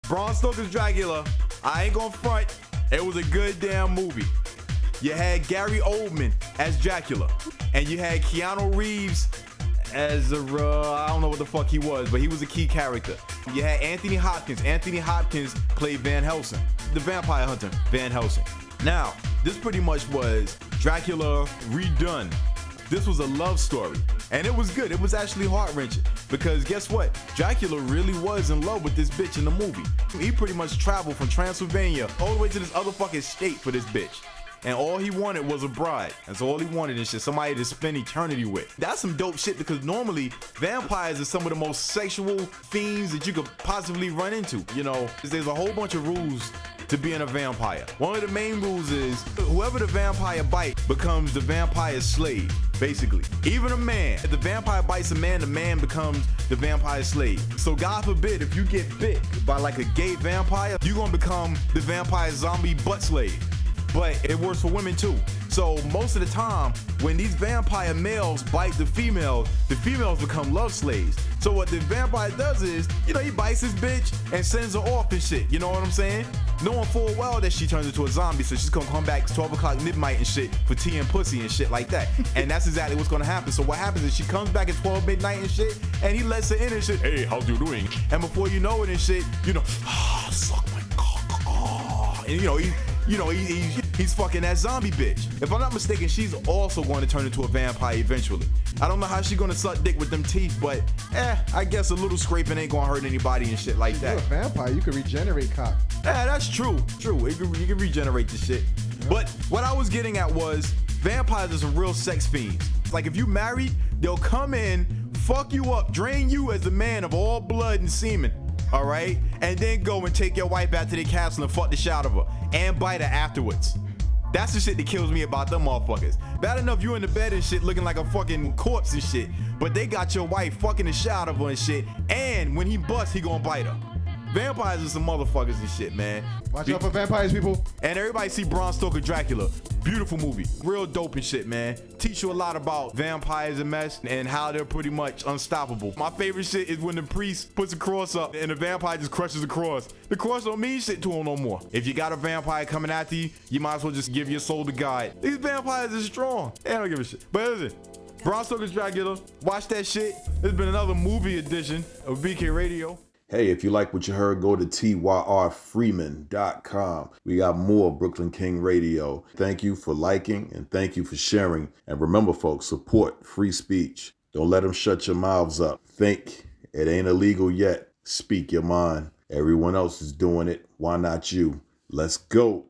Bram Stoker's Dracula, I ain't gonna front, it was a good damn movie. You had Gary Oldman as Dracula, and you had Keanu Reeves as I don't know what the fuck he was, but he was a key character. You had Anthony Hopkins. Anthony Hopkins played Van Helsing, the vampire hunter, Van Helsing. Now, this pretty much was Dracula redone. This was a love story, and it was good. It was actually heart-wrenching, because guess what? Dracula really was in love with this bitch in the movie. He pretty much traveled from Transylvania all the way to this other fucking state for this bitch. And all he wanted was a bride. That's all he wanted and shit. Somebody to spend eternity with. That's some dope shit, because normally vampires are some of the most sexual fiends that you could possibly run into. You know, there's a whole bunch of rules to being a vampire. One of the main rules is whoever the vampire bites becomes the vampire's slave, basically. Even a man, if the vampire bites a man, the man becomes the vampire's slave. So God forbid, if you get bit by like a gay vampire, you're gonna become the vampire's zombie butt slave. But it works for women too. So most of the time, when these vampire males bite the females become love slaves. So what the vampire does is, you know, he bites his bitch and sends her off and shit. You know what I'm saying? Knowing full well that she turns into a zombie, so she's gonna come back 12 o'clock midnight and shit for tea and pussy and shit like that. And that's exactly what's gonna happen. So what happens is she comes back at 12 midnight and shit, and he lets her in and shit. Hey, how's you doing? And before you know it and shit, you know, suck my cock. And you know, he's fucking that zombie bitch. If I'm not mistaken, she's also going to turn into a vampire eventually. I don't know how she's gonna suck dick with them teeth, but I guess a little scraping ain't gonna hurt anybody and shit like that. You're a vampire, you can regenerate cock. That's true. True, you can regenerate the shit. Yeah. But what I was getting at was, vampires are some real sex fiends. Like if you married, they'll come in, fuck you up, drain you as a man of all blood and semen. All right, and then go and take your wife back to the castle and fuck the shit out of her and bite her afterwards. That's the shit that kills me about them motherfuckers. Bad enough you in the bed and shit looking like a fucking corpse and shit, but they got your wife fucking the shit out of her and shit, and when he busts, he gonna bite her. Vampires are some motherfuckers and shit, man. Watch out for vampires, people. And everybody see Bram Stoker Dracula. Beautiful movie. Real dope and shit, man. Teach you a lot about vampires and mess and how they're pretty much unstoppable. My favorite shit is when the priest puts a cross up and the vampire just crushes the cross. The cross don't mean shit to him no more. If you got a vampire coming after you, you might as well just give your soul to God. These vampires are strong. They don't give a shit. But listen, Bram Stoker's Dracula. Watch that shit. There's been another movie edition of BK Radio. Hey, if you like what you heard, go to tyrfreeman.com. We got more Brooklyn King Radio. Thank you for liking and thank you for sharing. And remember, folks, support free speech. Don't let them shut your mouths up. Think. It ain't illegal yet. Speak your mind. Everyone else is doing it. Why not you? Let's go.